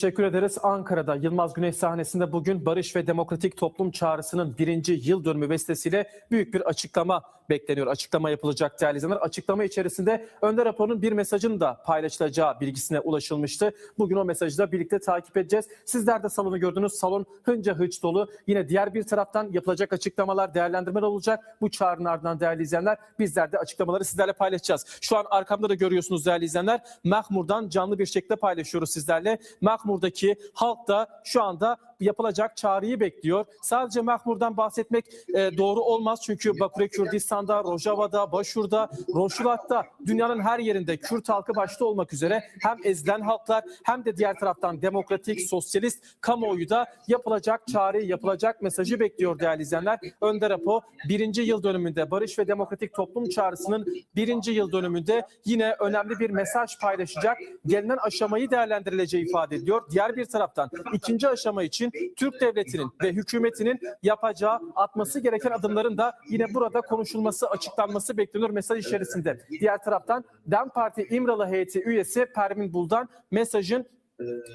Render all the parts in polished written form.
Teşekkür ederiz. Ankara'da Yılmaz Güney sahnesinde bugün Barış ve Demokratik Toplum Çağrısı'nın 1. yıl dönümü vesilesiyle büyük bir açıklama bekleniyor. Açıklama yapılacak değerli izleyenler. Açıklama içerisinde Önder Apo'nun bir mesajının da paylaşılacağı bilgisine ulaşılmıştı. Bugün o mesajı da birlikte takip edeceğiz. Sizler de salonu gördünüz. Salon hınca hıç dolu. Yine diğer bir taraftan yapılacak açıklamalar, değerlendirmeler olacak. Bu çağrının ardından değerli izleyenler bizler de açıklamaları sizlerle paylaşacağız. Şu an arkamda da görüyorsunuz değerli izleyenler. Mahmur'dan canlı bir şekilde paylaşıyoruz sizlerle. Mahmur'daki halk da şu anda yapılacak çağrıyı bekliyor. Sadece Mahmur'dan bahsetmek doğru olmaz. Çünkü Bakü'de, Kürdistan'da, Rojava'da, Başur'da, Roşulat'ta dünyanın her yerinde Kürt halkı başta olmak üzere hem ezilen halklar hem de diğer taraftan demokratik, sosyalist kamuoyu da yapılacak çağrıyı, yapılacak mesajı bekliyor değerli izleyenler. Önder Apo 1. yıl dönümünde Barış ve Demokratik Toplum Çağrısı'nın 1. yıl dönümünde yine önemli bir mesaj paylaşacak. Gelinen aşamayı değerlendirileceği ifade ediyor. Diğer bir taraftan ikinci aşama için Türk Devleti'nin ve hükümetinin yapacağı, atması gereken adımların da yine burada konuşulması, açıklanması bekleniyor mesaj içerisinde. Diğer taraftan DEM Parti İmralı heyeti üyesi Pervin Buldan mesajın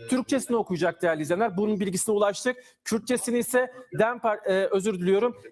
Türkçesini okuyacak değerli izleyenler. Bunun bilgisine ulaştık. Kürtçesini ise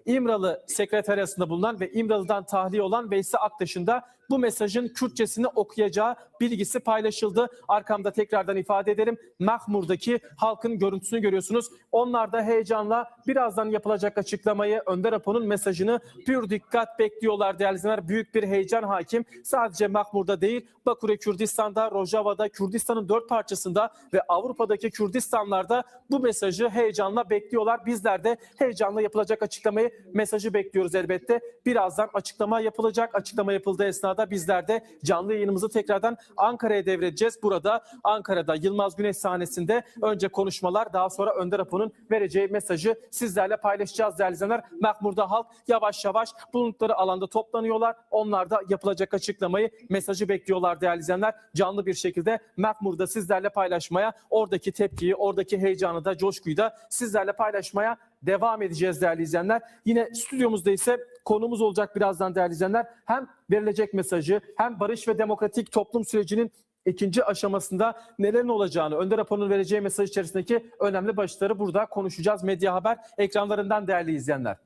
İmralı Sekreteriyası'nda bulunan ve İmralı'dan tahliye olan Veysi Aktaş'ın da bu mesajın Kürtçesini okuyacağı bilgisi paylaşıldı. Arkamda tekrardan ifade ederim. Mahmur'daki halkın görüntüsünü görüyorsunuz. Onlar da heyecanla birazdan yapılacak açıklamayı, Önder Apo'nun mesajını pür dikkat bekliyorlar değerli izleyenler. Büyük bir heyecan hakim. Sadece Mahmur'da değil, Bakü'de, Kürdistan'da, Rojava'da, Kürdistan'ın 4 parçasında ve Avrupa'daki Kürdistanlarda bu mesajı heyecanla bekliyorlar. Bizler de heyecanla yapılacak açıklamayı, mesajı bekliyoruz elbette. Birazdan açıklama yapılacak. Açıklama yapıldığı esnada bizler de canlı yayınımızı tekrardan Ankara'ya devredeceğiz. Burada Ankara'da Yılmaz Güney sahnesinde önce konuşmalar, daha sonra Önder Apo'nun vereceği mesajı sizlerle paylaşacağız değerli izleyenler. Mahmur'da halk yavaş yavaş bulundukları alanda toplanıyorlar. Onlar da yapılacak açıklamayı, mesajı bekliyorlar değerli izleyenler. Canlı bir şekilde Mahmur'da sizlerle paylaşmaya, oradaki tepkiyi, oradaki heyecanı da, coşkuyu da sizlerle paylaşmaya devam edeceğiz değerli izleyenler. Yine stüdyomuzda ise konumuz olacak birazdan değerli izleyenler. Hem verilecek mesajı hem barış ve demokratik toplum sürecinin ikinci aşamasında nelerin olacağını, Önder Apo'nun vereceği mesaj içerisindeki önemli başlıkları burada konuşacağız. Medya Haber ekranlarından değerli izleyenler.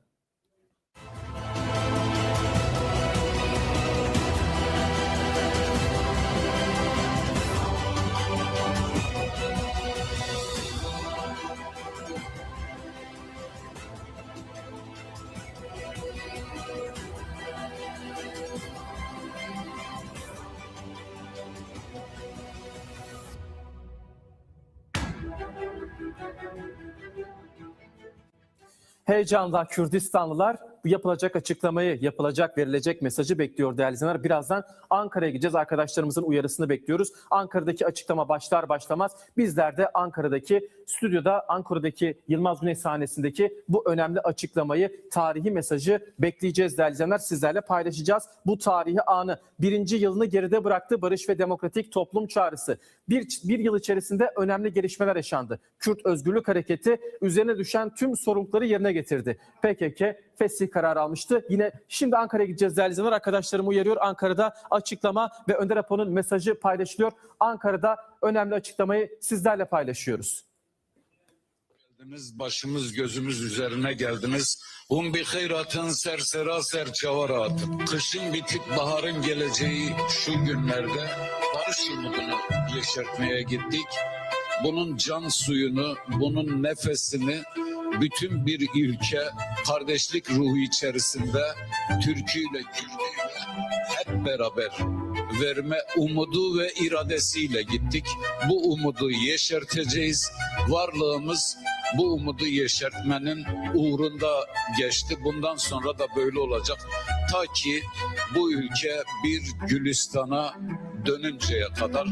Heyecanla Kürdistanlılar bu yapılacak açıklamayı, yapılacak, verilecek mesajı bekliyor değerli izleyenler. Birazdan Ankara'ya gideceğiz. Arkadaşlarımızın uyarısını bekliyoruz. Ankara'daki açıklama başlar başlamaz bizler de Ankara'daki stüdyoda, Ankara'daki Yılmaz Güney sahnesindeki bu önemli açıklamayı, tarihi mesajı bekleyeceğiz değerli izleyenler. Sizlerle paylaşacağız. Bu tarihi anı, 1. yılını geride bıraktı Barış ve Demokratik Toplum Çağrısı. Bir yıl içerisinde önemli gelişmeler yaşandı. Kürt Özgürlük Hareketi üzerine düşen tüm sorumlulukları yerine getirdi. PKK fesih kararı almıştı. Yine şimdi Ankara'ya gideceğiz değerli izleyenler. Arkadaşlarım uyarıyor. Ankara'da açıklama ve Önder Apo'nun mesajı paylaşılıyor. Ankara'da önemli açıklamayı sizlerle paylaşıyoruz. Başımız gözümüz üzerine geldiniz. Bi hayratın sersera serçavaratın. Kışın bitip baharın geleceği şu günlerde barış umudunu yeşertmeye gittik. Bunun can suyunu, bunun nefesini bütün bir ülke kardeşlik ruhu içerisinde Türküyle, Kürdüyle hep beraber verme umudu ve iradesiyle gittik. Bu umudu yeşerteceğiz. Varlığımız bu umudu yeşertmenin uğrunda geçti. Bundan sonra da böyle olacak. Ta ki bu ülke bir Gülistan'a dönünceye kadar.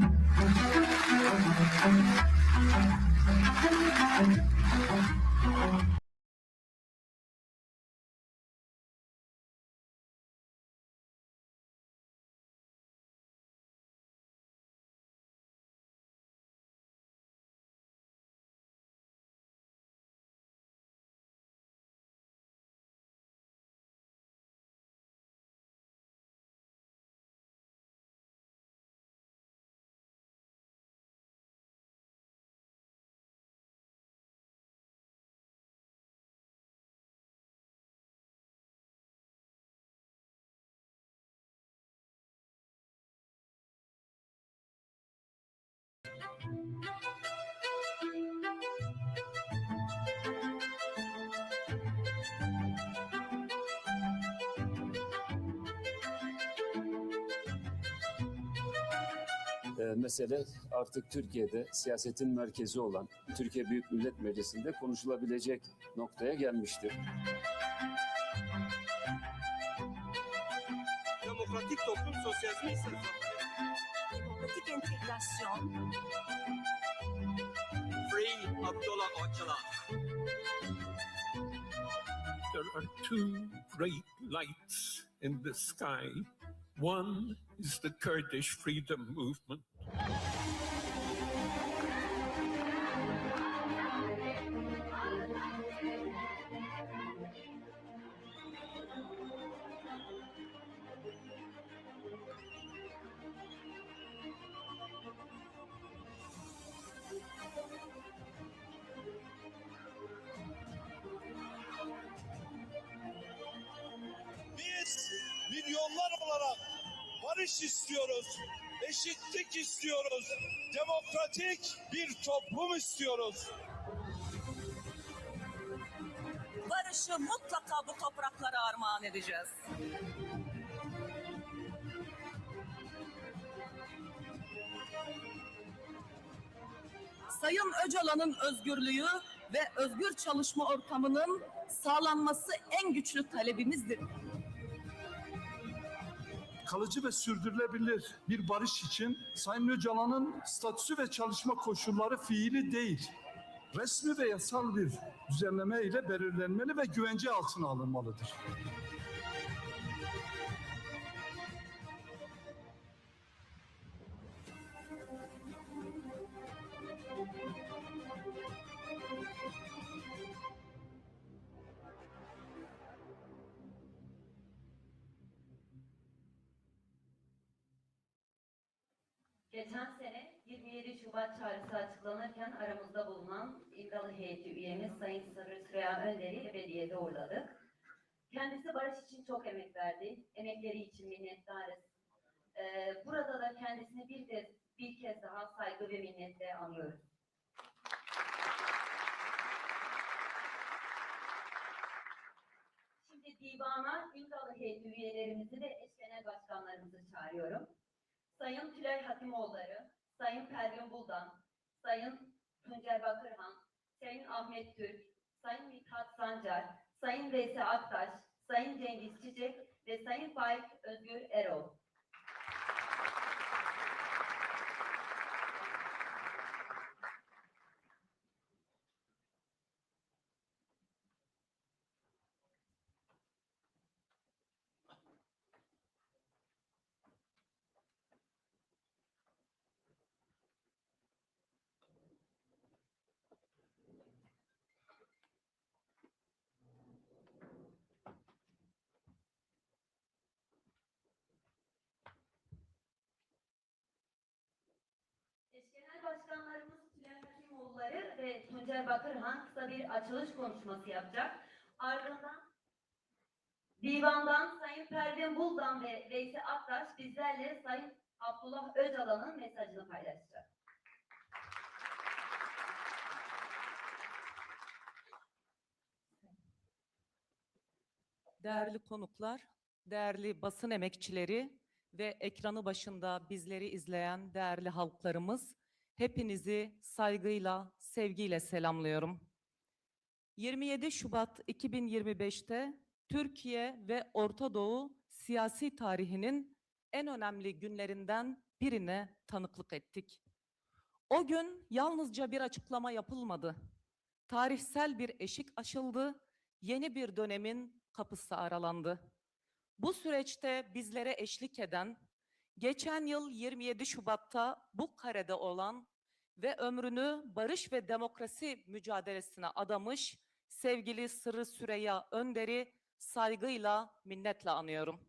Mesele artık Türkiye'de siyasetin merkezi olan Türkiye Büyük Millet Meclisi'nde konuşulabilecek noktaya gelmiştir. Demokratik toplum sosyalizmi ise Demokratik entegrasyon, Free Abdullah Öcalan. There are two great lights in the sky. One is the Kurdish freedom movement. Biz milyonlar olarak barış istiyoruz, eşitlik istiyoruz, demokratik bir toplum istiyoruz. barışı mutlaka bu topraklara armağan edeceğiz. Sayın Öcalan'ın özgürlüğü ve özgür çalışma ortamının sağlanması en güçlü talebimizdir. Kalıcı ve sürdürülebilir bir barış için Sayın Öcalan'ın statüsü ve çalışma koşulları fiili değil, resmi ve yasal bir düzenleme ile belirlenmeli ve güvence altına alınmalıdır. Geçen sene 27 Şubat çağrısı açıklanırken aramızda bulunan İmralı heyeti üyemiz Sayın Sırrı Süreyya Önder'i ebediyete uğurladık. Kendisi barış için çok emek verdi. Emekleri için minnettarız. Burada da kendisini bir kez daha saygı ve minnetle anıyoruz. Şimdi divana İmralı heyeti üyelerimizi ve eş genel başkanlarımızı çağırıyorum. Sayın Tülay Hatimoğulları, Sayın Pervin Buldan, Sayın Tuncer Bakırhan, Sayın Ahmet Türk, Sayın Mithat Sancar, Sayın Veysi Aktaş, Sayın Cengiz Çiçek ve Sayın Faik Özgür Erol. Genel Başkanlarımız Tülay Hatimoğulları ve Tuncer Bakırhan kısa bir açılış konuşması yapacak. Ardından divandan Sayın Pervin Buldan ve Veysi Aktaş bizlerle Sayın Abdullah Öcalan'ın mesajını paylaşacak. Değerli konuklar, değerli basın emekçileri ve ekranı başında bizleri izleyen değerli halklarımız, hepinizi saygıyla, sevgiyle selamlıyorum. 27 Şubat 2025'te Türkiye ve Orta Doğu siyasi tarihinin en önemli günlerinden birine tanıklık ettik. O gün yalnızca bir açıklama yapılmadı. Tarihsel bir eşik aşıldı, yeni bir dönemin kapısı aralandı. Bu süreçte bizlere eşlik eden, geçen yıl 27 Şubat'ta bu karede olan ve ömrünü barış ve demokrasi mücadelesine adamış sevgili Sırrı Süreyya Önder'i saygıyla, minnetle anıyorum.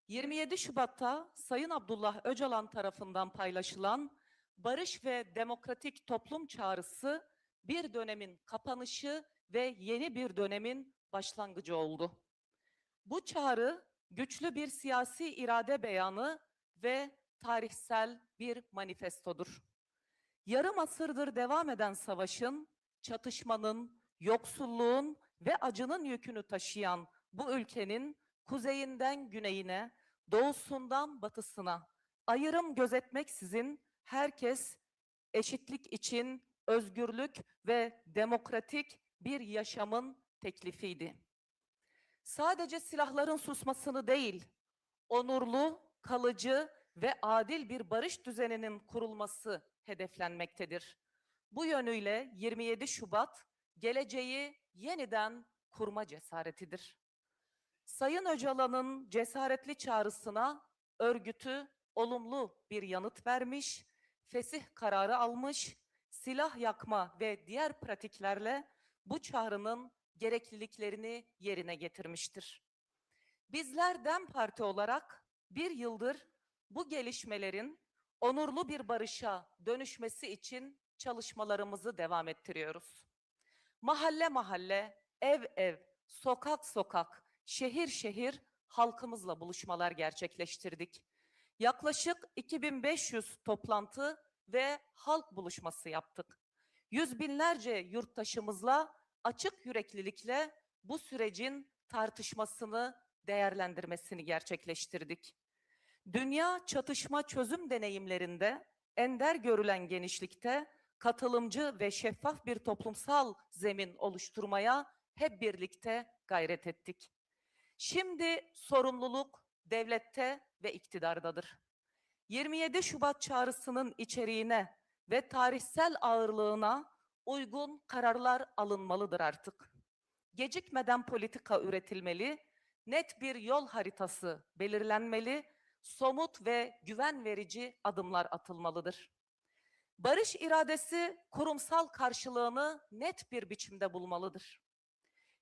27 Şubat'ta Sayın Abdullah Öcalan tarafından paylaşılan barış ve demokratik toplum çağrısı bir dönemin kapanışı ve yeni bir dönemin başlangıcı oldu. Bu çağrı güçlü bir siyasi irade beyanı ve tarihsel bir manifestodur. Yarım asırdır devam eden savaşın, çatışmanın, yoksulluğun ve acının yükünü taşıyan bu ülkenin kuzeyinden güneyine, doğusundan batısına ayrım gözetmeksizin herkes eşitlik için özgürlük ve demokratik bir yaşamın teklifiydi. Sadece silahların susmasını değil, onurlu, kalıcı ve adil bir barış düzeninin kurulması hedeflenmektedir. Bu yönüyle 27 Şubat geleceği yeniden kurma cesaretidir. Sayın Öcalan'ın cesaretli çağrısına örgütü olumlu bir yanıt vermiş, fesih kararı almış, silah yakma ve diğer pratiklerle bu çağrının gerekliliklerini yerine getirmiştir. Bizler DEM Parti olarak bir yıldır bu gelişmelerin onurlu bir barışa dönüşmesi için çalışmalarımızı devam ettiriyoruz. Mahalle mahalle, ev ev, sokak sokak, şehir şehir halkımızla buluşmalar gerçekleştirdik. Yaklaşık 2500 toplantı ve halk buluşması yaptık. Yüz binlerce yurttaşımızla açık yüreklilikle bu sürecin tartışmasını, değerlendirmesini gerçekleştirdik. Dünya çatışma çözüm deneyimlerinde ender görülen genişlikte katılımcı ve şeffaf bir toplumsal zemin oluşturmaya hep birlikte gayret ettik. Şimdi sorumluluk devlette ve iktidardadır. 27 Şubat çağrısının içeriğine ve tarihsel ağırlığına uygun kararlar alınmalıdır artık. Gecikmeden politika üretilmeli, net bir yol haritası belirlenmeli, somut ve güven verici adımlar atılmalıdır. Barış iradesi kurumsal karşılığını net bir biçimde bulmalıdır.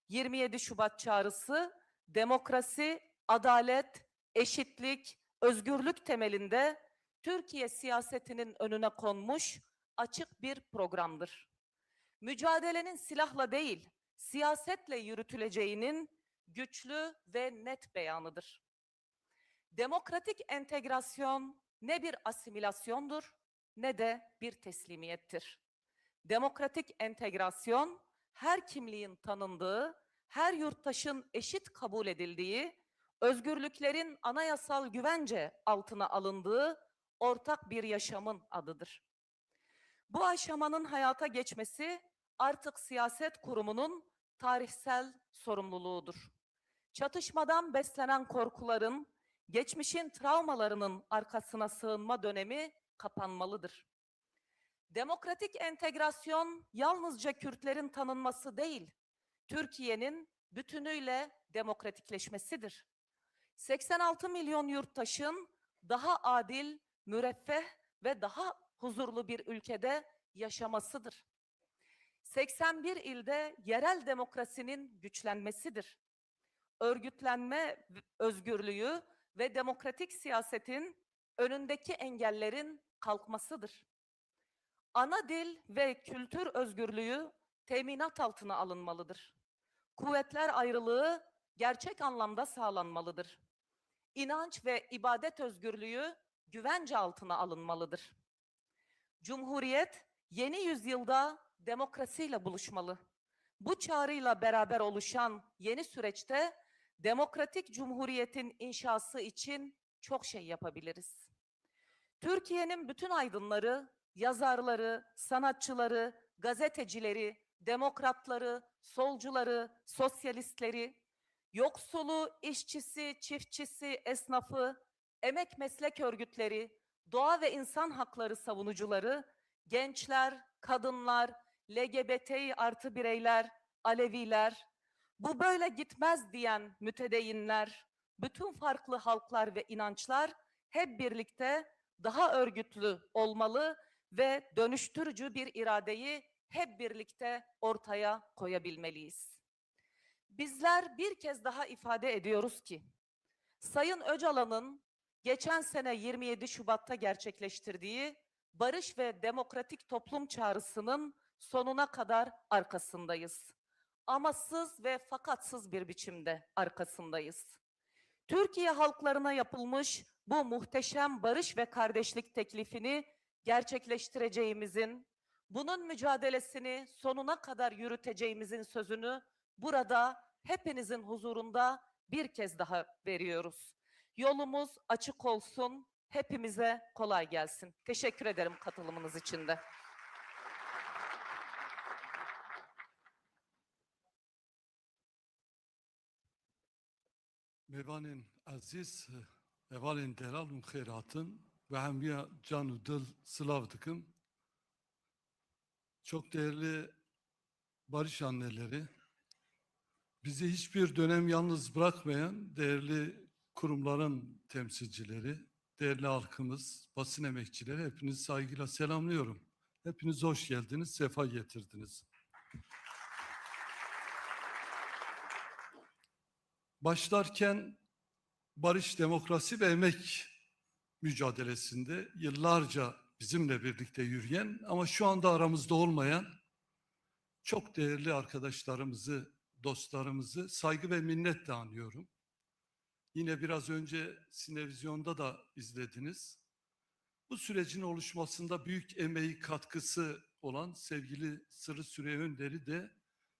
27 Şubat çağrısı demokrasi, adalet, eşitlik, özgürlük temelinde Türkiye siyasetinin önüne konmuş açık bir programdır. Mücadelenin silahla değil, siyasetle yürütüleceğinin güçlü ve net beyanıdır. Demokratik entegrasyon ne bir asimilasyondur ne de bir teslimiyettir. Demokratik entegrasyon her kimliğin tanındığı, her yurttaşın eşit kabul edildiği, özgürlüklerin anayasal güvence altına alındığı ortak bir yaşamın adıdır. Bu aşamanın hayata geçmesi artık siyaset kurumunun tarihsel sorumluluğudur. Çatışmadan beslenen korkuların, geçmişin travmalarının arkasına sığınma dönemi kapanmalıdır. Demokratik entegrasyon yalnızca Kürtlerin tanınması değil, Türkiye'nin bütünüyle demokratikleşmesidir. 86 milyon yurttaşın daha adil, müreffeh ve daha huzurlu bir ülkede yaşamasıdır. 81 ilde yerel demokrasinin güçlenmesidir. Örgütlenme özgürlüğü ve demokratik siyasetin önündeki engellerin kalkmasıdır. Ana dil ve kültür özgürlüğü teminat altına alınmalıdır. Kuvvetler ayrılığı gerçek anlamda sağlanmalıdır. İnanç ve ibadet özgürlüğü güvence altına alınmalıdır. Cumhuriyet yeni yüzyılda demokrasiyle buluşmalı. Bu çağrıyla beraber oluşan yeni süreçte demokratik cumhuriyetin inşası için çok şey yapabiliriz. Türkiye'nin bütün aydınları, yazarları, sanatçıları, gazetecileri, demokratları, solcuları, sosyalistleri, yoksulu, işçisi, çiftçisi, esnafı, emek meslek örgütleri, doğa ve insan hakları savunucuları, gençler, kadınlar, LGBT artı bireyler, Aleviler, bu böyle gitmez diyen mütedeyinler, bütün farklı halklar ve inançlar hep birlikte daha örgütlü olmalı ve dönüştürücü bir iradeyi hep birlikte ortaya koyabilmeliyiz. Bizler bir kez daha ifade ediyoruz ki, Sayın Öcalan'ın geçen sene 27 Şubat'ta gerçekleştirdiği barış ve demokratik toplum çağrısının sonuna kadar arkasındayız. Amasız ve fakatsız bir biçimde arkasındayız. Türkiye halklarına yapılmış bu muhteşem barış ve kardeşlik teklifini gerçekleştireceğimizin, bunun mücadelesini sonuna kadar yürüteceğimizin sözünü burada hepinizin huzurunda bir kez daha veriyoruz. Yolumuz açık olsun, hepimize kolay gelsin. Teşekkür ederim katılımınız için de. Mevanin aziz, evalin delalun khairatın ve hemiye canu dil sılav dikim. Çok değerli barış anneleri, bizi hiçbir dönem yalnız bırakmayan değerli kurumların temsilcileri, değerli halkımız, basın emekçileri, hepinizi saygıyla selamlıyorum. Hepiniz hoş geldiniz, sefa getirdiniz. Başlarken barış, demokrasi ve emek mücadelesinde yıllarca bizimle birlikte yürüyen ama şu anda aramızda olmayan çok değerli arkadaşlarımızı, dostlarımızı saygı ve minnetle anıyorum. Yine biraz önce Sinevizyon'da da izlediniz. Bu sürecin oluşmasında büyük emeği, katkısı olan sevgili Sırrı Süreyya Önder'i de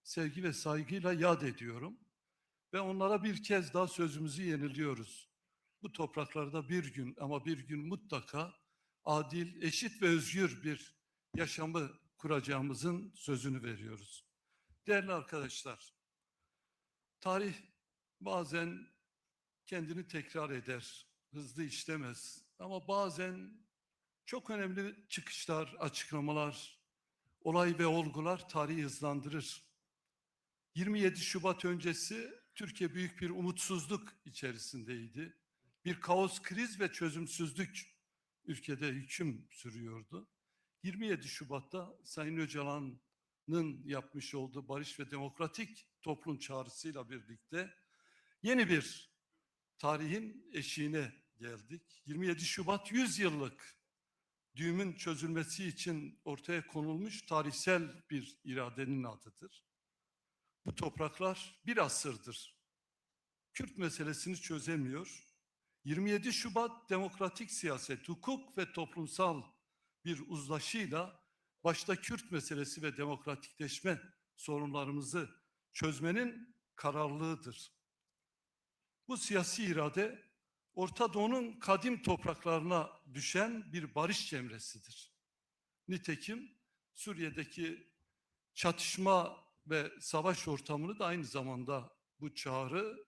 sevgi ve saygıyla yad ediyorum. Ve onlara bir kez daha sözümüzü yeniliyoruz. Bu topraklarda bir gün ama bir gün mutlaka adil, eşit ve özgür bir yaşamı kuracağımızın sözünü veriyoruz. Değerli arkadaşlar, tarih bazen kendini tekrar eder, hızlı işlemez ama bazen çok önemli çıkışlar, açıklamalar, olay ve olgular tarihi hızlandırır. 27 Şubat öncesi Türkiye büyük bir umutsuzluk içerisindeydi. Bir kaos, kriz ve çözümsüzlük ülkede hüküm sürüyordu. 27 Şubat'ta Sayın Öcalan'ın yapmış olduğu barış ve demokratik toplum çağrısıyla birlikte yeni bir tarihin eşiğine geldik. 27 Şubat 100 yıllık düğümün çözülmesi için ortaya konulmuş tarihsel bir iradenin adıdır. Bu topraklar bir asırdır Kürt meselesini çözemiyor. 27 Şubat demokratik siyaset, hukuk ve toplumsal bir uzlaşıyla başta Kürt meselesi ve demokratikleşme sorunlarımızı çözmenin kararlılığıdır. Bu siyasi irade Orta Doğu'nun kadim topraklarına düşen bir barış cemresidir. Nitekim Suriye'deki çatışma ve savaş ortamını da aynı zamanda bu çağrı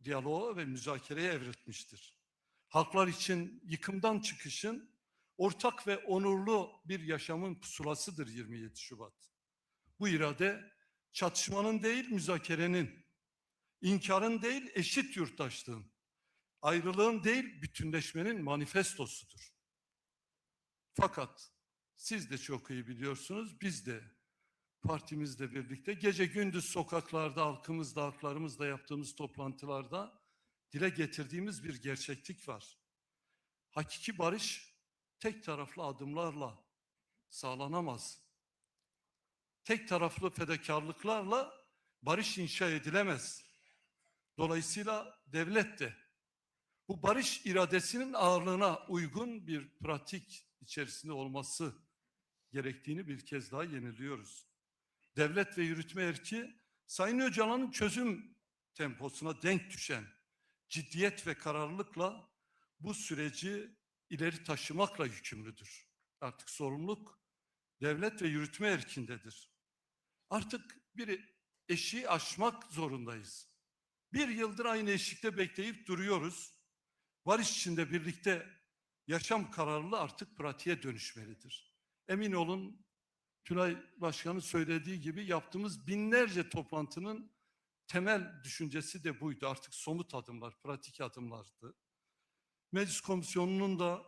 diyaloğa ve müzakereye evrilmiştir. Halklar için yıkımdan çıkışın ortak ve onurlu bir yaşamın pusulasıdır 27 Şubat. Bu irade çatışmanın değil müzakerenin, inkarın değil eşit yurttaşlığın, ayrılığın değil bütünleşmenin manifestosudur. Fakat siz de çok iyi biliyorsunuz, biz de partimizle birlikte gece gündüz sokaklarda, halkımızla, halklarımızla yaptığımız toplantılarda dile getirdiğimiz bir gerçeklik var. Hakiki barış tek taraflı adımlarla sağlanamaz. Tek taraflı fedakarlıklarla barış inşa edilemez. Dolayısıyla devlet de bu barış iradesinin ağırlığına uygun bir pratik içerisinde olması gerektiğini bir kez daha yeniliyoruz. Devlet ve yürütme erki Sayın Öcalan'ın çözüm temposuna denk düşen ciddiyet ve kararlılıkla bu süreci ileri taşımakla yükümlüdür. Artık sorumluluk devlet ve yürütme erkindedir. Artık bir eşiği aşmak zorundayız. Bir yıldır aynı eşikte bekleyip duruyoruz. Barış içinde birlikte yaşam kararlılığı artık pratiğe dönüşmelidir. Emin olun, Tülay Başkan'ın söylediği gibi yaptığımız binlerce toplantının temel düşüncesi de buydu. Artık somut adımlar, pratik adımlardı. Meclis Komisyonu'nun da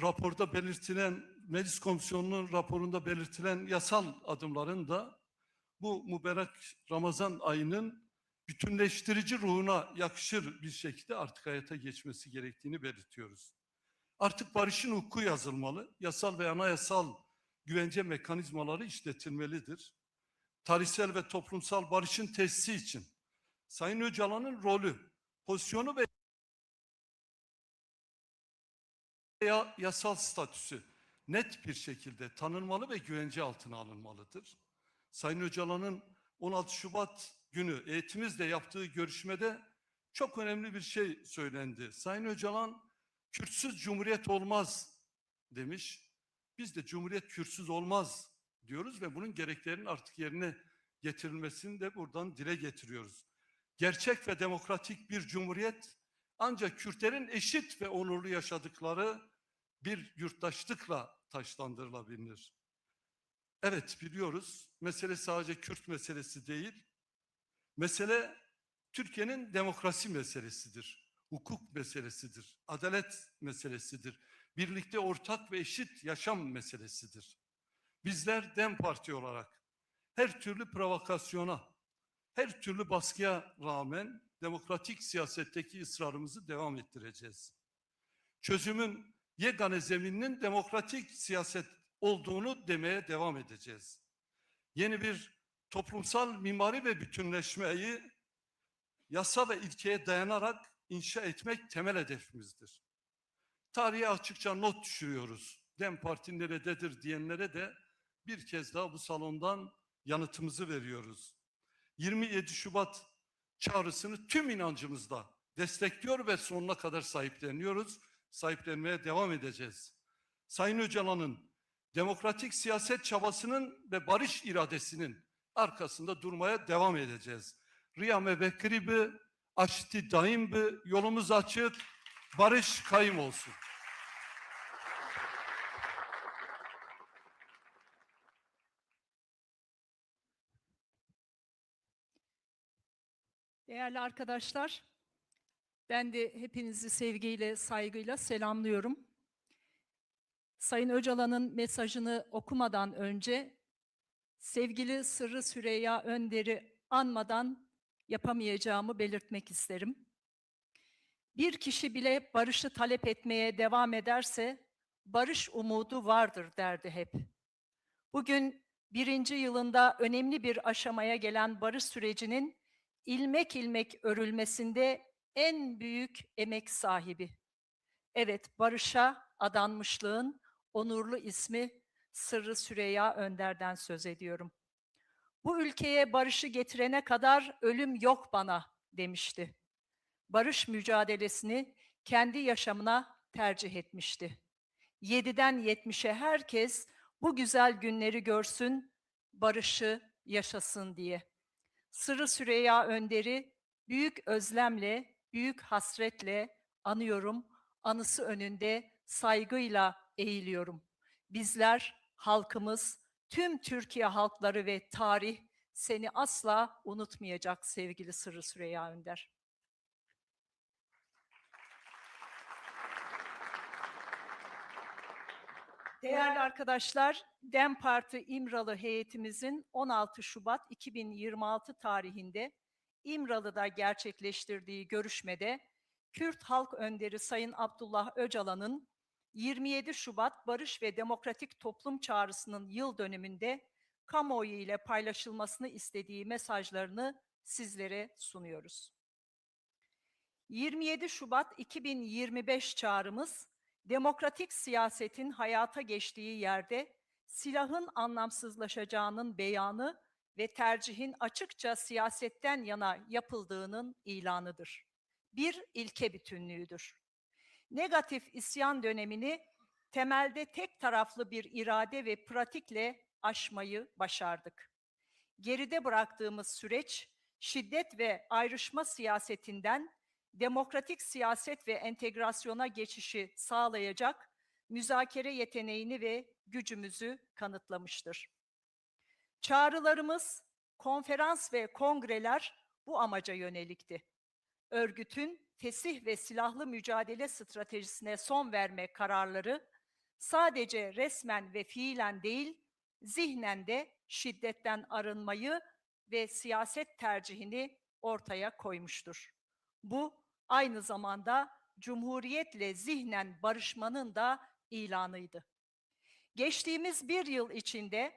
raporda belirtilen, Meclis Komisyonu'nun raporunda belirtilen yasal adımların da bu mübarek Ramazan ayının bütünleştirici ruhuna yakışır bir şekilde artık hayata geçmesi gerektiğini belirtiyoruz. Artık barışın hukuku yazılmalı, yasal ve anayasal güvence mekanizmaları işletilmelidir. Tarihsel ve toplumsal barışın tesisi için Sayın Öcalan'ın rolü, pozisyonu ve yasal statüsü net bir şekilde tanınmalı ve güvence altına alınmalıdır. Sayın Öcalan'ın 16 Şubat günü heyetimizle yaptığı görüşmede çok önemli bir şey söylendi. Sayın Öcalan, Kürtsüz Cumhuriyet olmaz demiş. Biz de Cumhuriyet Kürtsüz olmaz diyoruz ve bunun gereklerinin artık yerine getirilmesini de buradan dile getiriyoruz. Gerçek ve demokratik bir cumhuriyet ancak Kürtlerin eşit ve onurlu yaşadıkları bir yurttaşlıkla taçlandırılabilir. Evet, biliyoruz, mesele sadece Kürt meselesi değil, mesele Türkiye'nin demokrasi meselesidir, hukuk meselesidir, adalet meselesidir, birlikte ortak ve eşit yaşam meselesidir. Bizler DEM Parti olarak her türlü provokasyona, her türlü baskıya rağmen demokratik siyasetteki ısrarımızı devam ettireceğiz. Çözümün yegane zemininin demokratik siyaset olduğunu demeye devam edeceğiz. Yeni bir toplumsal mimari ve bütünleşmeyi yasa ve ilkeye dayanarak inşa etmek temel hedefimizdir. Tarihe açıkça not düşürüyoruz. DEM Parti nerededir diyenlere de bir kez daha bu salondan yanıtımızı veriyoruz. 27 Şubat çağrısını tüm inancımızla destekliyor ve sonuna kadar sahipleniyoruz. Sahiplenmeye devam edeceğiz. Sayın Öcalan'ın demokratik siyaset çabasının ve barış iradesinin arkasında durmaya devam edeceğiz. Riyame Bekribi, Aşti Daimbi, yolumuz açık, barış kaim olsun. Değerli arkadaşlar, ben de hepinizi sevgiyle, saygıyla selamlıyorum. Sayın Öcalan'ın mesajını okumadan önce sevgili Sırrı Süreyya Önder'i anmadan yapamayacağımı belirtmek isterim. Bir kişi bile barışı talep etmeye devam ederse barış umudu vardır derdi hep. Bugün 1. yılında önemli bir aşamaya gelen barış sürecinin ilmek ilmek örülmesinde en büyük emek sahibi. Evet, barışa adanmışlığın onurlu ismi Sırrı Süreyya Önder'den söz ediyorum. Bu ülkeye barışı getirene kadar ölüm yok bana demişti. Barış mücadelesini kendi yaşamına tercih etmişti. 7'den 70'e herkes bu güzel günleri görsün, barışı yaşasın diye. Sırrı Süreyya Önder'i büyük özlemle, büyük hasretle anıyorum. Anısı önünde saygıyla eğiliyorum. Bizler, halkımız, tüm Türkiye halkları ve tarih seni asla unutmayacak sevgili Sırrı Süreyya Önder. Değerli arkadaşlar, DEM Parti İmralı heyetimizin 16 Şubat 2026 tarihinde İmralı'da gerçekleştirdiği görüşmede Kürt Halk Önderi Sayın Abdullah Öcalan'ın 27 Şubat Barış ve Demokratik Toplum Çağrısı'nın yıl dönümünde kamuoyu ile paylaşılmasını istediği mesajlarını sizlere sunuyoruz. 27 Şubat 2025 çağrımız, demokratik siyasetin hayata geçtiği yerde silahın anlamsızlaşacağının beyanı ve tercihin açıkça siyasetten yana yapıldığının ilanıdır. Bir ilke bütünlüğüdür. Negatif isyan dönemini temelde tek taraflı bir irade ve pratikle aşmayı başardık. Geride bıraktığımız süreç, şiddet ve ayrışma siyasetinden demokratik siyaset ve entegrasyona geçişi sağlayacak müzakere yeteneğini ve gücümüzü kanıtlamıştır. Çağrılarımız, konferans ve kongreler bu amaca yönelikti. Örgütün fesih ve silahlı mücadele stratejisine son verme kararları sadece resmen ve fiilen değil, zihnen de şiddetten arınmayı ve siyaset tercihini ortaya koymuştur. Bu aynı zamanda Cumhuriyetle zihnen barışmanın da ilanıydı. Geçtiğimiz bir yıl içinde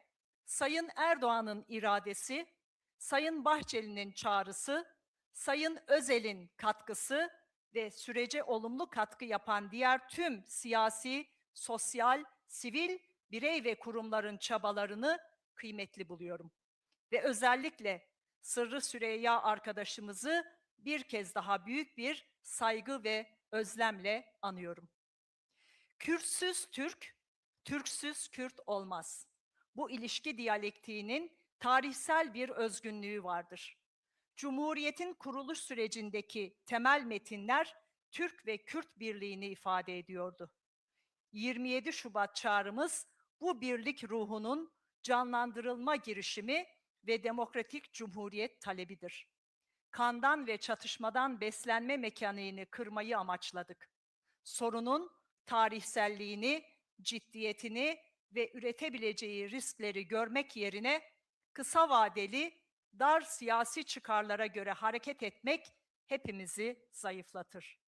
Sayın Erdoğan'ın iradesi, Sayın Bahçeli'nin çağrısı, Sayın Özel'in katkısı ve sürece olumlu katkı yapan diğer tüm siyasi, sosyal, sivil, birey ve kurumların çabalarını kıymetli buluyorum. Ve özellikle Sırrı Süreyya arkadaşımızı bir kez daha büyük bir saygı ve özlemle anıyorum. Kürtsüz Türk, Türksüz Kürt olmaz. Bu ilişki diyalektiğinin tarihsel bir özgünlüğü vardır. Cumhuriyetin kuruluş sürecindeki temel metinler Türk ve Kürt birliğini ifade ediyordu. 27 Şubat çağrımız bu birlik ruhunun canlandırılma girişimi ve demokratik cumhuriyet talebidir. Kandan ve çatışmadan beslenme mekaniğini kırmayı amaçladık. Sorunun tarihselliğini, ciddiyetini ve üretebileceği riskleri görmek yerine kısa vadeli, dar siyasi çıkarlara göre hareket etmek hepimizi zayıflatır.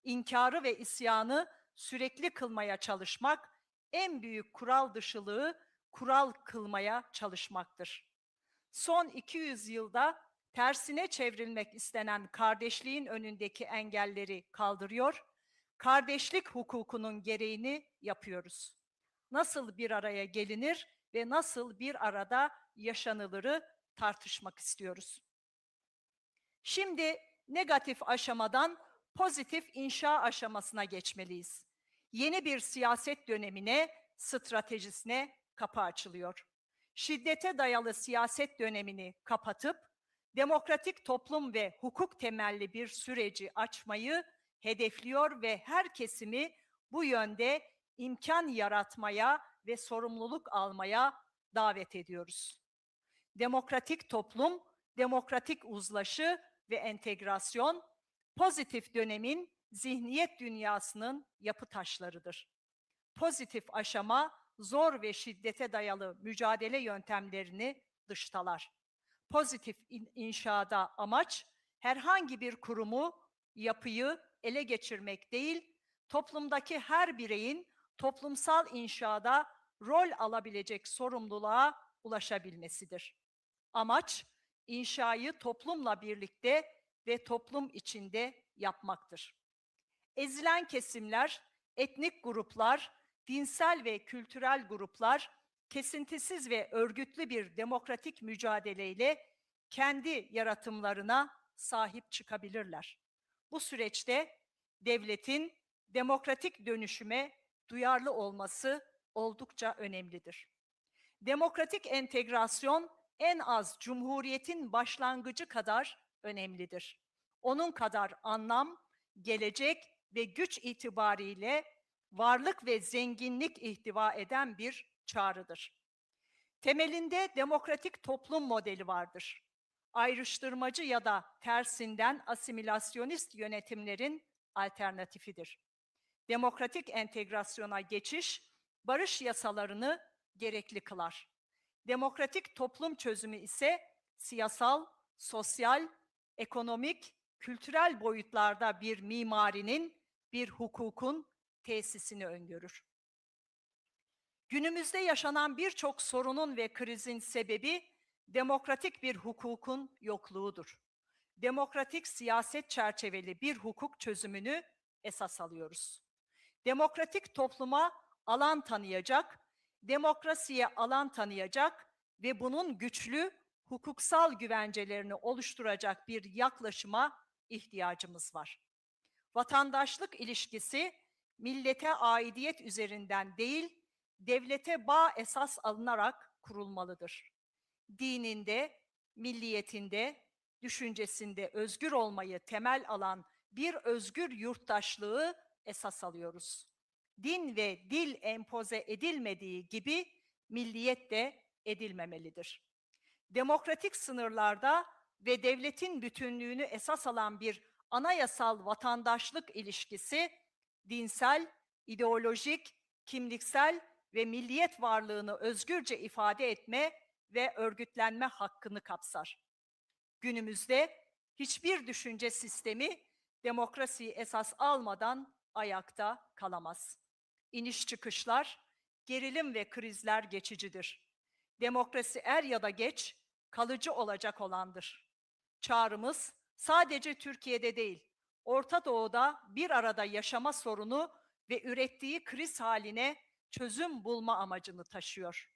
İnkarı ve isyanı sürekli kılmaya çalışmak, en büyük kural dışılığı kural kılmaya çalışmaktır. Son 200 yılda tersine çevrilmek istenen kardeşliğin önündeki engelleri kaldırıyor, kardeşlik hukukunun gereğini yapıyoruz. Nasıl bir araya gelinir ve nasıl bir arada yaşanılırı tartışmak istiyoruz. Şimdi negatif aşamadan pozitif inşa aşamasına geçmeliyiz. Yeni bir siyaset dönemine, stratejisine kapı açılıyor. Şiddete dayalı siyaset dönemini kapatıp, demokratik toplum ve hukuk temelli bir süreci açmayı hedefliyor ve her kesimi bu yönde imkan yaratmaya ve sorumluluk almaya davet ediyoruz. Demokratik toplum, demokratik uzlaşı ve entegrasyon, pozitif dönemin zihniyet dünyasının yapı taşlarıdır. Pozitif aşama, zor ve şiddete dayalı mücadele yöntemlerini dıştalar. Pozitif inşada amaç, herhangi bir kurumu, yapıyı ele geçirmek değil, toplumdaki her bireyin toplumsal inşada rol alabilecek sorumluluğa ulaşabilmesidir. Amaç, inşayı toplumla birlikte ve toplum içinde yapmaktır. Ezilen kesimler, etnik gruplar, dinsel ve kültürel gruplar kesintisiz ve örgütlü bir demokratik mücadeleyle kendi yaratımlarına sahip çıkabilirler. Bu süreçte devletin demokratik dönüşüme duyarlı olması oldukça önemlidir. Demokratik entegrasyon en az Cumhuriyet'in başlangıcı kadar önemlidir. Onun kadar anlam, gelecek ve güç itibariyle varlık ve zenginlik ihtiva eden bir çağrıdır. Temelinde demokratik toplum modeli vardır. Ayrıştırmacı ya da tersinden asimilasyonist yönetimlerin alternatifidir. Demokratik entegrasyona geçiş, barış yasalarını gerekli kılar. Demokratik toplum çözümü ise siyasal, sosyal, ekonomik, kültürel boyutlarda bir mimarinin, bir hukukun tesisini öngörür. Günümüzde yaşanan birçok sorunun ve krizin sebebi demokratik bir hukukun yokluğudur. Demokratik siyaset çerçeveli bir hukuk çözümünü esas alıyoruz. Demokratik topluma alan tanıyacak, demokrasiye alan tanıyacak ve bunun güçlü hukuksal güvencelerini oluşturacak bir yaklaşıma ihtiyacımız var. Vatandaşlık ilişkisi millete aidiyet üzerinden değil, devlete bağ esas alınarak kurulmalıdır. Dininde, milliyetinde, düşüncesinde özgür olmayı temel alan bir özgür yurttaşlığı esas alıyoruz. Din ve dil empoze edilmediği gibi milliyet de edilmemelidir. Demokratik sınırlarda ve devletin bütünlüğünü esas alan bir anayasal vatandaşlık ilişkisi, dinsel, ideolojik, kimliksel ve milliyet varlığını özgürce ifade etme ve örgütlenme hakkını kapsar. Günümüzde hiçbir düşünce sistemi demokrasiyi esas almadan ayakta kalamaz. İniş çıkışlar, gerilim ve krizler geçicidir. Demokrasi er ya da geç kalıcı olacak olandır. Çağrımız sadece Türkiye'de değil, Orta Doğu'da bir arada yaşama sorunu ve ürettiği kriz haline çözüm bulma amacını taşıyor.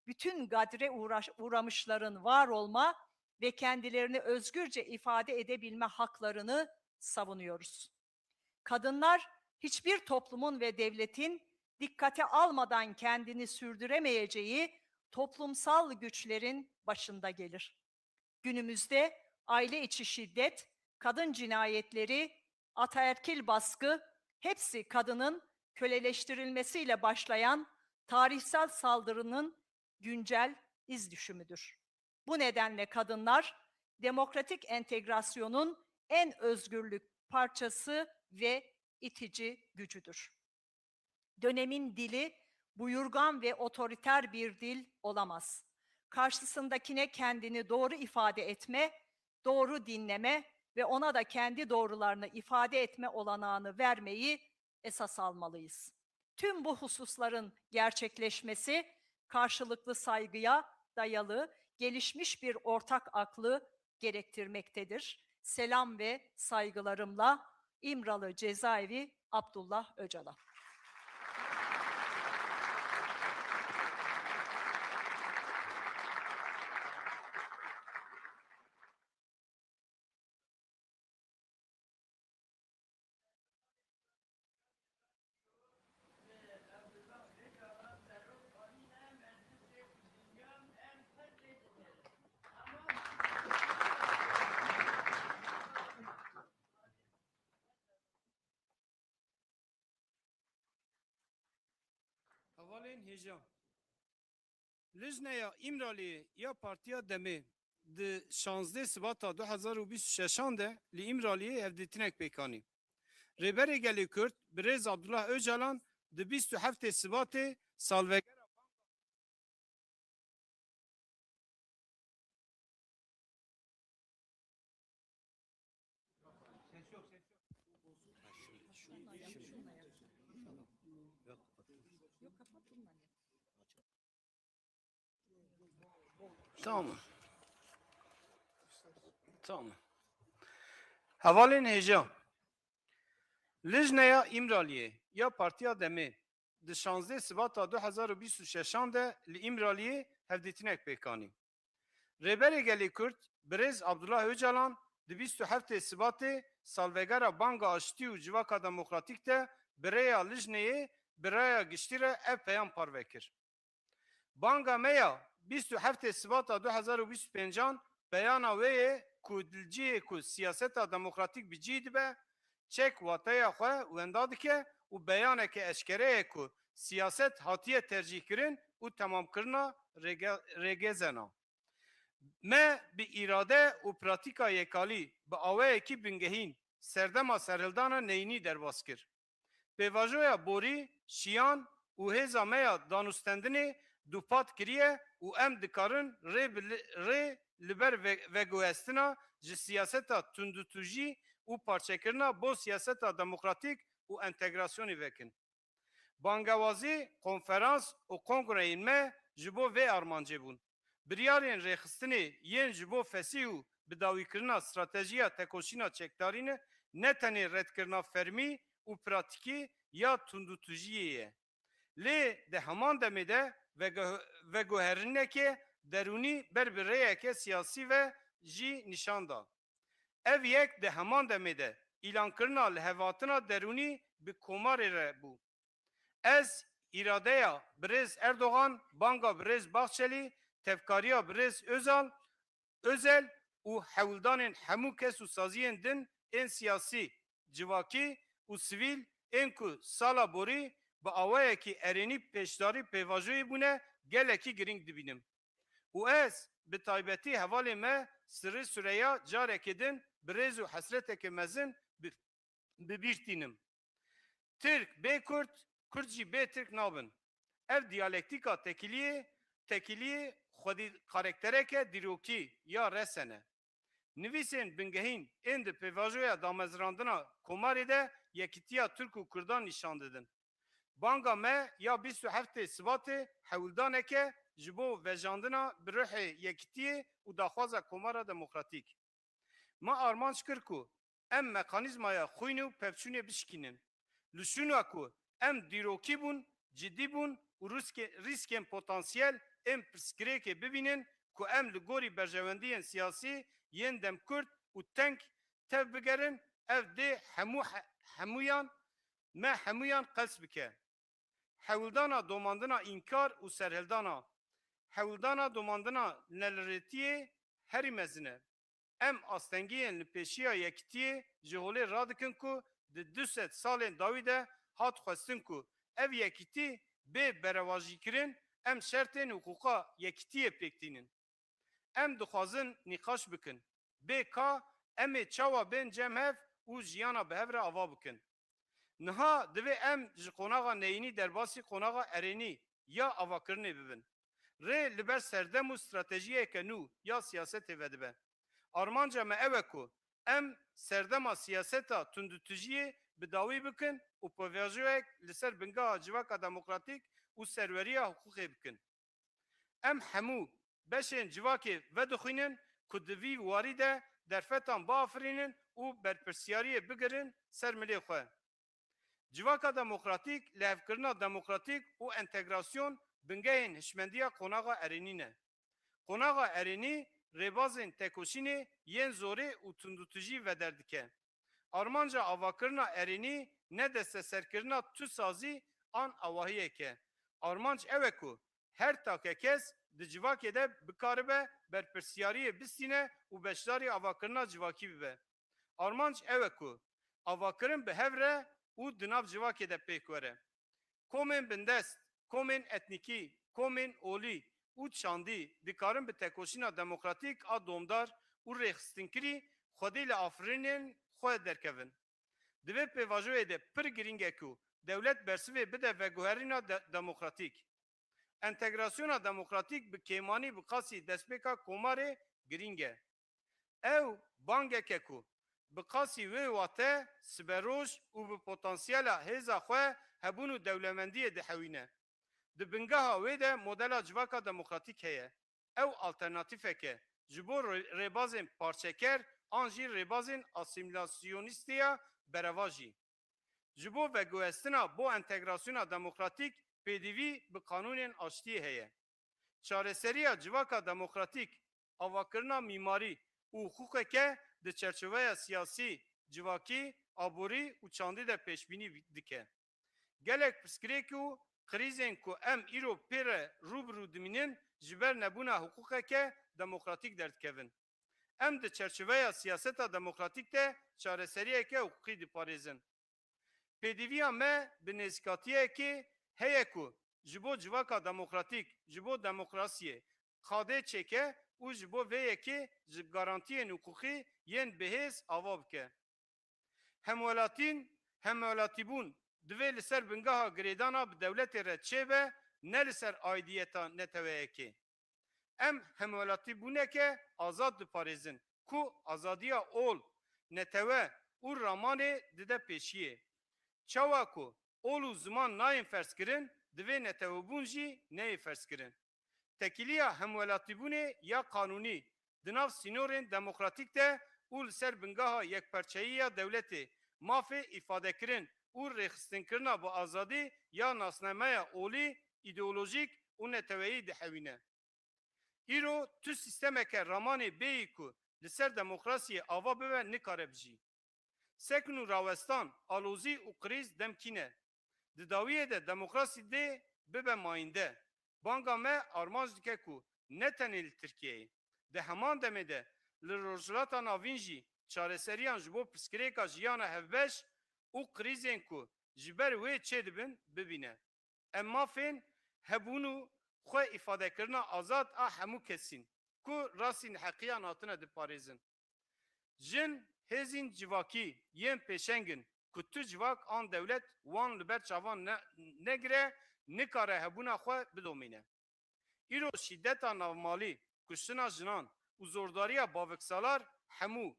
Bütün gadre uğramışların var olma ve kendilerini özgürce ifade edebilme haklarını savunuyoruz. Kadınlar hiçbir toplumun ve devletin dikkate almadan kendini sürdüremeyeceği toplumsal güçlerin başında gelir. Günümüzde aile içi şiddet, kadın cinayetleri, ataerkil baskı hepsi kadının köleleştirilmesiyle başlayan tarihsel saldırının güncel iz düşümüdür. Bu nedenle kadınlar demokratik entegrasyonun en özgürlük parçası ve itici gücüdür. Dönemin dili buyurgan ve otoriter bir dil olamaz. Karşısındakine kendini doğru ifade etme, doğru dinleme ve ona da kendi doğrularını ifade etme olanağını vermeyi esas almalıyız. Tüm bu hususların gerçekleşmesi karşılıklı saygıya dayalı gelişmiş bir ortak aklı gerektirmektedir. Selam ve saygılarımla İmralı Cezaevi Abdullah Öcalan. Havalên hêja. Lijneya İmraliyê ya Partiya Demê di 16 Sibata 2026 de li İmraliyê hevdîtinek pêkanî. Rêberê Gelê Kurd bi rêz Abdullah Öcalan di 27 Sibatê salvegera Tamam. Tamam. Havalên hêja. Lijneya İmraliyê ya Partiya Demê di 16 Sibata 2026 de li İmraliyê hevdîtinek pêkanî. Rêberê Gelê Kurd bi rêz Abdullah Öcalan di 27 Sibatê salvegera banga aştî û civaka demokratîk de bi rêya Lijneyê bi raya giştî re ev peyam parve kir. Banga me ya 27 Sibata 2025 beyana wê ye ku dilciyê ku siyaseta demokratîk bi cî dibe çek wataya xwe wenda dike û beyaneke eşkere ye ku siyaset hatiye tercih kirin û temamkirina rêgezena. Me bi îrade û pratika yekalî bi awayekî bingehîn serdema serhildana neyînî derbas kir. Pêvajoya borî, şiyan û hêza me ya danûstendinê dupat kiriye û em dikarin rê li ber veguhestina ji siyaseta tundutujî û parçekirina bo siyaseta demokratîk û entegrasyonê vekin. Bangewazî, konferans û kongreyên me ji bo vê armancê bûn. Biryarên rêxistinê yên ji bo fesî û bidawîkirina stratejiya tekoşîna çekdarî ne tenê redkirina fermî û pratikî ya tundutujiyê ye. Lê di heman demê de veguherinekê derûnî ber bi rêyeke siyasî ve jî nîşan da. Ev yek di heman demê de îlankirina li hevatina derûnî bi komarê re bû. Ez îradeya birêz Erdogan, banga birêz Baxçelî, tevkariya birêz Özel û hewildanên hemû kes û saziyên din ên siyasî, civakî û sivîl ên ku sala borî bi awayekî erênî pêşdarî pêvajoyê bûne gelekî giring dibînim. û ez bi taybetî hevalê me Sirrî Süreyya carekê din bi rêz û hesretekê mezin bibîrtînim. Türk bê Kurd, Kurd jî bê Türk nabin. Ev diyalektika tekiliyê xwedî karaktereke dîrokî ya resene. Nivîsên bingehîn ên di pêvajoya damezrandina komarê de yekîtiya Türk û Kurdan nîşan didin. Banga me ya 27 Sibatê hewildaneke ji bo vejandina bi rihê yekîtiyê û daxwaza komara demokratîk. Me armanc kir ku em mekanizmaya xuynu pevçûnê bişkînin. Li şûna ku em dîrokî bûn, cidî bûn û rîskên potansiyel em pirsgirêkê bibînin ku em li gorî berjewendiyên siyasî yên demkurt û teng tev bigerin, ev dê hemûyan me hemûyan qels bike. Hewildana domandina înkar û serhildana, hewildana domandina nelirêtiyê herî mezin e. Em astengiyên li pêşiya yekitiyê ji holê radikin ku di 200 salên dawî de hat xwestin ku ev yekitî bê berevajîkirin em şertên hukûqa yekitiyê pêktînin. Em dixwazin nîqaş bikin. Bêka em ê çawa bên cemhev û jiyana bi hev re ava bikin. Niha divê em ji qonaxa neyînî derbasî qonaxa erênî ya avakirinê bibin. Rê li ber serdem û stratejiyeke nû ya siyasetê vedibe. Armanca me ew e ku em serdema siyaseta tundutujiyê bi dawî bikin û pevajiyek li ser bingeha civaka demokratîk û serweriya hukûqê bikin. Em hemû beşên civakê vedixwînin ku di vî warî de derfetan biafirînin û berpirsiyariyê bigirin ser milê xwe. Civaka demokratîk, lehevkirina demokratîk û entegrasyon bingehên hişmendiya qonaxa erênî ne. Qonaxa erênî rêbazên tekoşînê yên zorê û tundutujî vederdike. Armanca avakirina erênî ne desteserkirina tu sazî an awahiyek e. Armanc ew e ku her takekes di civakê de bikaribe berpirsiyariyê bistîne û beşdarî avakirina civakî bibe. Armanc ew e ku avakirin bi hev re û di nav civakê de pêk were. Komên bindest, komên etnîkî, komên olî û çandî dikarin bi tekoşîna demokratîk a domdar û rêxistinkerî xwedî li afirînên xwe derkevin. Di vê pêvajoyê de pir giring e ku dewlet bersivê bide veguherîna demokratîk. Entegrasyona demokratîk bi kêmanî bi qasî destpêka komarê giring e. Ew bangek e ku bi qasî wê wate siberoj û bi potansiyela hêza xwe hebûn û dewlemendiyê dihewîne. Di bingeha wê de modela civaka demokratîk heye. Ew alternatîfek e ji bo rêbazên parçeker an jî rêbazên asimilasyonîstiya bereva jî. Ji bo veguhestina bo entegrasyona demokratîk pêdivî bi kanûnên aştiyê heye. Çareseriya civaka demokratîk, avakirina mîmarî û hukûkeke di çerçeveya siyasî, civakî, aborî û çandî de pêşbînî dike. Gelek pirsgirêk û krîzên ku em îro pê re rûbirû dimînin ji ber nebûna hukûkeke demokratîk derdikevin. Em di çerçeveya siyaseta demokratîk de çareseriyeke hukukî diparêzin. Pêdiviya me bi nêzîkatiyekê heye ku ji bo civaka demokratîk, ji bo demokrasiyê xadê çêke û ji bo vê yekê ji garantiyên hukukî yên bihêz ava bike. Hemwelatîbûn divê li ser bingeha girêdana bi dewletê re çêbe ne li ser aidiyeta neteweyekê. Em hemwelatîbûneke azad diparêzin ku azadiya ol, netewe û ramanê dide pêşiyê. Çawa ku ol û ziman nayên ferskirin, divê netewebûn jî neyê ferskirin. Tekiliya hemwelatîbûnê ya kanûnî di nav sînorên demokratîk de û li ser bingeha yekperçeyiya dewletê mafê îfadekirin û rêxistinekirina bi azadî ya nasnameya olî, îdeolojîk û neteweyî dihewîne. Îro tu sîstemeke ramanê bêyî ku li ser demokrasiyê ava bibe nikare bijî. Sekun û rawestan, alozî û krîz demkîne. Di dawiyê de demokrasî dê bibe mayînde. Banga me armanc dike ku ne tenê li Tirkiyeyê. Di heman demê de li rojhilata navîn jî çareseriyan ji bo pirsgirêka jiyana hevbeş û krîzên ku ji ber wê çê dibin bibîne. Em mafên hebûn û xwe îfadekirina azad a hemû kesîn ku rastî heqiyan hatine diparêzin. Jin hêzên civakî yên pêşengin ku tu civak an dewlet wan li ber çavan negire nikare hebûna xwe bidomîne. Îro şîddeta navmalî, kuştina jinan û zordariya baviksalar hemû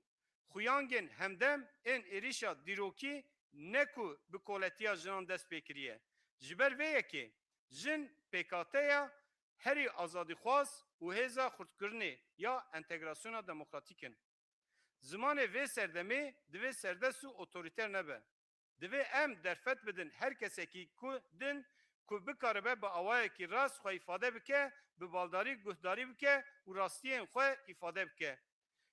xuyangên hemdem ên êrişa dîrokî ne ku bi koletiya jinan dest pê kiriye. Ji ber vê yekê jin pêkateya herî azadîxwaz û hêza xurtkirinê ya entegrasyona demokratîk in. Zamanı ve serdemi divê serdesu otoriter nebe. Divê em derfet bidin herkese ki ku din ku bikaribe bi awayekî rast xwe îfade bike, bi baldarî guhdarî bike û rastiyên xwe îfade bike.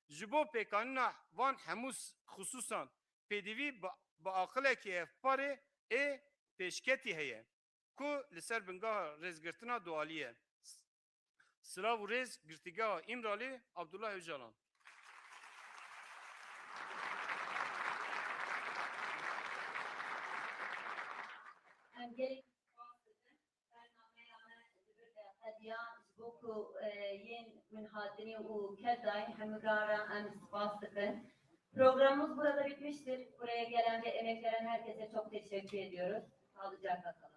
Ji bo pêkanîna van hemû xusûsan pêdivî bi aqilekî hevparê ê pêşketî heye ku li ser bingaha rêzgirtina dualî ye. Silav û rêz girtîgeha İmralî Abdullah Öcalan. Em gelek bernameye hediya ji bo ku yên münhadinî û kedayên hemûrara em spas dikin. Programımız burada bitmiştir. Buraya gelen ve emek veren herkese çok teşekkür ediyoruz. Sağlıcakla kalın.